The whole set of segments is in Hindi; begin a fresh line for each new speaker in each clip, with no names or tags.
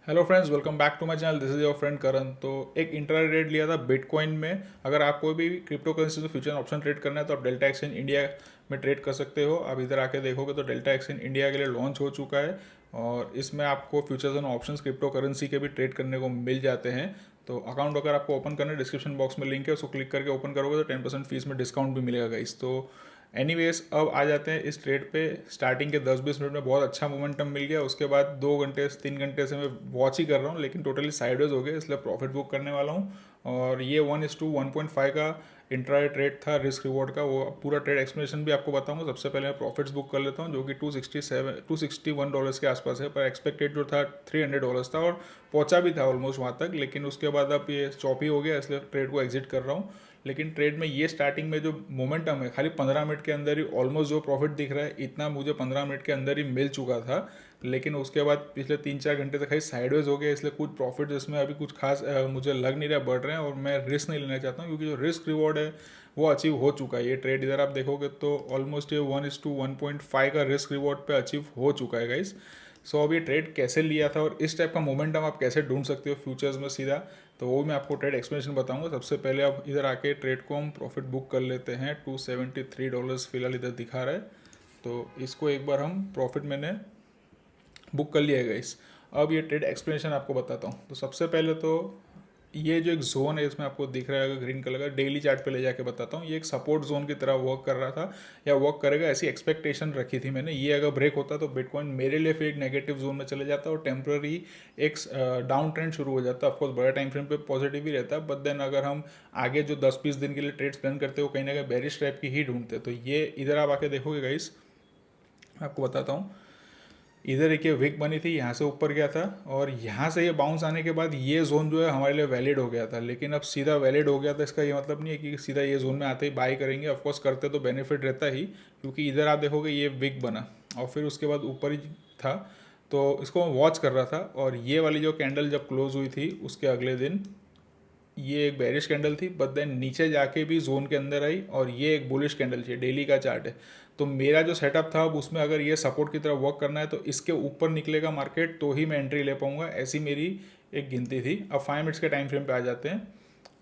Hello friends, welcome back to my channel. This is your friend Karan. तो एक इंट्रा ट्रेड लिया था बिटकॉइन में। अगर आप कोई भी क्रिप्टो करेंसी में फ्यूचर ऑप्शन ट्रेड करना है तो आप डेल्टा एक्सचेंज इंडिया में ट्रेड कर सकते हो। आप इधर आके देखोगे तो डेल्टा एक्सचेंज इंडिया के लिए लॉन्च हो चुका है और इसमें आपको futures and options crypto currency के भी ट्रेड करने को मिल जाते हैं। तो अकाउंट अगर आपको ओपन करना है, डिस्क्रिप्शन बॉक्स में लिंक है, उसको क्लिक करके ओपन करोगे तो 10% फीस में डिस्काउंट भी मिलेगा गाइस। तो एनीवेज अब आ जाते हैं इस ट्रेड पे। स्टार्टिंग के 10-20 मिनट में बहुत अच्छा मोमेंटम मिल गया। उसके बाद 2 घंटे से 3 घंटे से मैं वॉच ही कर रहा हूँ, लेकिन टोटली साइडवेज हो गया, इसलिए प्रॉफिट बुक करने वाला हूँ। और ये 1:1.5 का इंट्रा ट्रेड था रिस्क रिवॉर्ड का। वो पूरा ट्रेड एक्सप्लेनेशन भी आपको बताऊंगा। सबसे पहले मैं प्रॉफिट्स बुक कर लेता हूँ, जो कि $261 के आसपास है, पर एक्सपेक्टेड जो था $300 था और पहुंचा भी था ऑलमोस्ट वहाँ तक। लेकिन उसके बाद अब ये चॉपी हो गया, इसलिए ट्रेड को एग्जिट कर रहा हूँ। लेकिन ट्रेड में ये स्टार्टिंग में जो मोमेंटम है, खाली 15 मिनट के अंदर ही ऑलमोस्ट जो प्रॉफिट दिख रहा है, इतना मुझे 15 मिनट के अंदर ही मिल चुका था। लेकिन उसके बाद पिछले 3-4 घंटे तक खाली साइडवेज हो गया, इसलिए कुछ प्रॉफिट जिसमें अभी कुछ खास मुझे लग नहीं रहा बढ़ रहे हैं और मैं रिस्क नहीं लेना चाहता हूँ, क्योंकि जो रिस्क रिवॉर्ड है वो अचीव हो चुका है। ये ट्रेड इधर आप देखोगे तो ऑलमोस्ट ये 1:1.5 का रिस्क रिवॉर्ड पे अचीव हो चुका है गाइस। सो अब ये ट्रेड कैसे लिया था और इस टाइप का मोमेंटम आप कैसे ढूंढ सकते हो फ्यूचर्स में सीधा, तो वो मैं आपको ट्रेड एक्सप्लेनेशन बताऊंगा। सबसे पहले अब इधर आके ट्रेड को हम प्रॉफिट बुक कर लेते हैं। $273 फिलहाल इधर दिखा रहा है, तो इसको एक बार हम प्रॉफिट मैंने बुक कर लिया है गाइस। अब ये ट्रेड एक्सप्लेनेशन आपको बताता हूँ। तो सबसे पहले तो ये जो एक जोन है इसमें आपको दिख रहा है ग्रीन कलर का, डेली चार्ट पे ले जाके बताता हूँ। ये एक सपोर्ट जोन की तरह वर्क कर रहा था या वर्क करेगा, ऐसी एक्सपेक्टेशन रखी थी मैंने। ये अगर ब्रेक होता तो बिटकॉइन मेरे लिए फिर एक नेगेटिव जोन में चले जाता और टेम्प्ररी एक डाउन ट्रेंड शुरू हो जाता। ऑफकोर्स बड़ा टाइम फ्रेम पे पॉजिटिव ही रहता है, बट देन अगर हम आगे जो 10-20 दिन के लिए ट्रेड्स प्लान करते हो, कहीं ना कहीं बेरिश टाइप की ही ढूंढते। तो ये इधर आप आके देखोगे गाइस, मैं आपको बताता हूँ। इधर एक ये विक बनी थी, यहाँ से ऊपर गया था और यहाँ से ये बाउंस आने के बाद ये जोन जो है हमारे लिए वैलिड हो गया था। लेकिन अब सीधा वैलिड हो गया था, इसका ये मतलब नहीं है कि सीधा ये जोन में आते ही बाई करेंगे। ऑफकोर्स करते तो बेनिफिट रहता ही, क्योंकि इधर आप देखोगे ये विक बना और फिर उसके बाद ऊपर ही था। तो इसको मैं वॉच कर रहा था और ये वाली जो कैंडल जब क्लोज हुई थी उसके अगले दिन ये एक बेरिश कैंडल थी, बट देन नीचे जाके भी जोन के अंदर आई और ये एक बुलिश कैंडल थी। डेली का चार्ट है। तो मेरा जो सेटअप था अब उसमें अगर ये सपोर्ट की तरह वर्क करना है तो इसके ऊपर निकलेगा मार्केट तो ही मैं एंट्री ले पाऊंगा, ऐसी मेरी एक गिनती थी। अब 5 मिनट्स के टाइम फ्रेम पे आ जाते हैं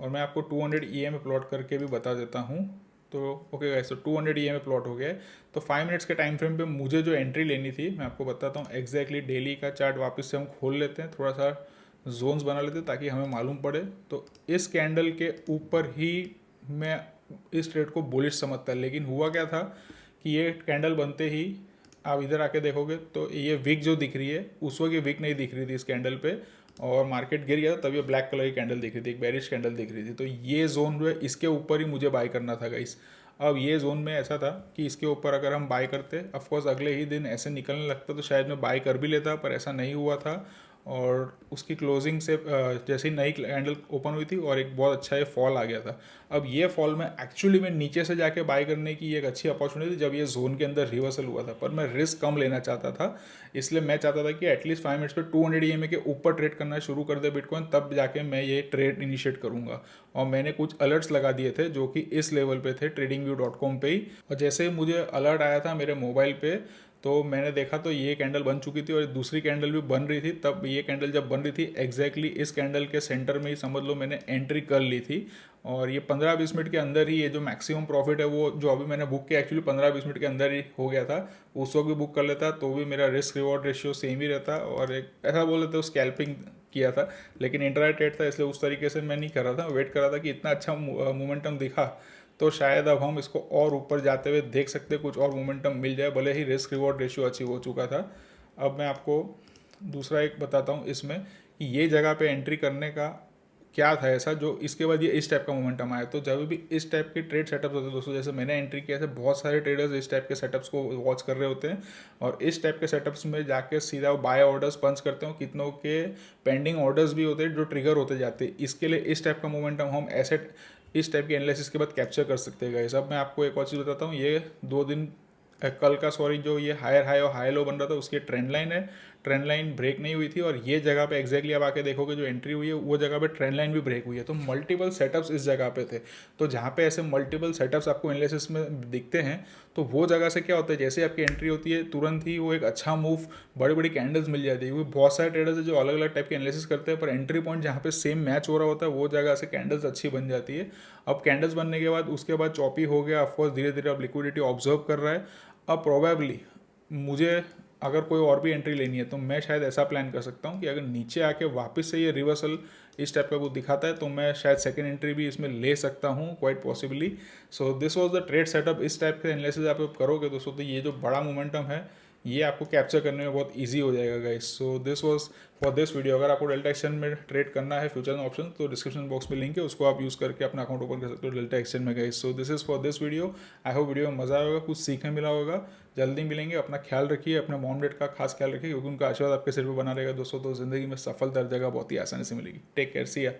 और मैं आपको 200 EM में प्लॉट करके भी बता देता हूँ। तो ओके गाइस, तो 200 EM में प्लॉट हो गया है। तो 5 मिनट्स के टाइम फ्रेम पे मुझे जो एंट्री लेनी थी मैं आपको बताता हूँ एग्जैक्टली। डेली का चार्ट वापस से हम खोल लेते हैं, थोड़ा सा जोन्स बना लेते हैं ताकि हमें मालूम पड़े। तो इस कैंडल के ऊपर ही मैं इस ट्रेड को बुलिश समझता है। लेकिन हुआ क्या था कि ये कैंडल बनते ही आप इधर आके देखोगे तो ये विक जो दिख रही है उस वक्त ये विक नहीं दिख रही थी इस कैंडल पे, और मार्केट गिर गया तब ये ब्लैक कलर की कैंडल दिख रही थी, एक बेरिश कैंडल दिख रही थी। तो ये जोन जो है इसके ऊपर ही मुझे बाय करना था गाइस। अब ये जोन में ऐसा था कि इसके ऊपर अगर हम बाय करते, ऑफकोर्स अगले ही दिन ऐसे निकलने लगता तो शायद मैं बाय कर भी लेता, पर ऐसा नहीं हुआ था। और उसकी क्लोजिंग से जैसे ही नई कैंडल ओपन हुई थी और एक बहुत अच्छा ये फॉल आ गया था। अब ये फॉल में एक्चुअली मैं नीचे से जाके बाय करने की एक अच्छी अपॉर्चुनिटी थी जब ये जोन के अंदर रिवर्सल हुआ था, पर मैं रिस्क कम लेना चाहता था। इसलिए मैं चाहता था कि एटलीस्ट 5 मिनट्स पे 200 EMA के ऊपर ट्रेड करना शुरू कर दे बिटकॉइन, तब जाके मैं ये ट्रेड इनिशिएट करूंगा। और मैंने कुछ अलर्ट्स लगा दिए थे जो कि इस लेवल पे थे tradingview.com पे ही। और जैसे ही मुझे अलर्ट आया था मेरे मोबाइल पे तो मैंने देखा तो ये कैंडल बन चुकी थी और दूसरी कैंडल भी बन रही थी। तब ये कैंडल जब बन रही थी एग्जैक्टली इस कैंडल के सेंटर में ही समझ लो मैंने एंट्री कर ली थी। और ये 15-20 मिनट के अंदर ही ये जो मैक्सिमम प्रॉफिट है वो जो अभी मैंने बुक किया एक्चुअली 15-20 मिनट के अंदर ही हो गया था। उस वक्त भी बुक कर लेता तो भी मेरा रिस्क रिवॉर्ड रेशियो सेम ही रहता और एक ऐसा बोल लेते स्कैल्पिंग किया था। लेकिन इंट्रा ट्रेड था इसलिए उस तरीके से मैं नहीं कर रहा था, वेट कर रहा था कि इतना अच्छा मोमेंटम दिखा तो शायद अब हम इसको और ऊपर जाते हुए देख सकते, कुछ और मोमेंटम मिल जाए, भले ही रिस्क रिवॉर्ड रेशियो अचीव हो चुका था। अब मैं आपको दूसरा एक बताता हूँ इसमें कि ये जगह पे एंट्री करने का क्या था ऐसा जो इसके बाद ये इस टाइप का मोमेंटम आया। तो जब भी इस टाइप के ट्रेड सेटअप्स होते हैं दोस्तों, जैसे मैंने एंट्री किया है, बहुत सारे ट्रेडर्स इस टाइप के सेटअप्स को वॉच कर रहे होते हैं और इस टाइप के सेटअप्स में जाके सीधा बाय ऑर्डर्स पंच करते हो। कितनों के पेंडिंग ऑर्डर्स भी होते हैं जो ट्रिगर होते जाते हैं। इसके लिए इस टाइप का मोमेंटम हम एसेट इस टाइप के एनालिसिस के बाद कैप्चर कर सकते हैं गाइस। अब मैं आपको एक और चीज़ बताता हूँ। ये 2 दिन कल का सॉरी जो ये हायर हाई और हाई लो बन रहा था उसकी ट्रेंड लाइन है। ट्रेंड लाइन ब्रेक नहीं हुई थी, और ये जगह पे एग्जैक्टली आप आके देखोगे जो एंट्री हुई है वो जगह पे ट्रेंड लाइन भी ब्रेक हुई है। तो मल्टीपल सेटअप्स इस जगह पे थे। तो जहाँ पे ऐसे मल्टीपल सेटअप्स आपको एनालिसिस में दिखते हैं, तो वो जगह से क्या होता है, जैसे आपकी एंट्री होती है तुरंत ही वो एक अच्छा मूव, बड़ी बड़ी कैंडल्स मिल जाती है। क्योंकि बहुत सारे ट्रेडर्स है जो अलग अलग टाइप के एनालिसिस करते हैं, पर एंट्री पॉइंट जहाँ पे सेम मैच हो रहा होता है वो जगह से कैंडल्स अच्छी बन जाती है। अब कैंडल्स बनने के बाद उसके बाद चॉपी हो गया, ऑफकोर्स धीरे धीरे अब लिक्विडिटी ऑब्जर्व कर रहा है। अब प्रोबेबली मुझे अगर कोई और भी एंट्री लेनी है तो मैं शायद ऐसा प्लान कर सकता हूँ कि अगर नीचे आके वापस से ये रिवर्सल इस टाइप का कुछ दिखाता है तो मैं शायद सेकंड एंट्री भी इसमें ले सकता हूँ, quite possibly. So this was the trade setup. इस टाइप के एनालिसिस आप करोगे दोस्तों तो ये जो बड़ा मोमेंटम है ये आपको कैप्चर करने में बहुत इजी हो जाएगा guys. So this was for this video. अगर आपको डेल्टा एक्सचेंज में ट्रेड करना है फ्यूचर ऑप्शन तो डिस्क्रिप्शन बॉक्स में लिंक है, उसको आप यूज़ करके अपना अकाउंट ओपन कर सकते हो डेल्टा एक्सचेंज में guys. So this is for this video. I hope video में मजा आया होगा, कुछ सीखने मिला होगा। जल्दी मिलेंगे, अपना ख्याल रखिए, अपने मॉम डैड का खास ख्याल रखिए, क्योंकि उनका आशीर्वाद आपके सिर पर बना रहेगा दोस्तों। तो जिंदगी में सफलता हर जगह बहुत ही आसानी से मिलेगी। टेक केयर, सी या।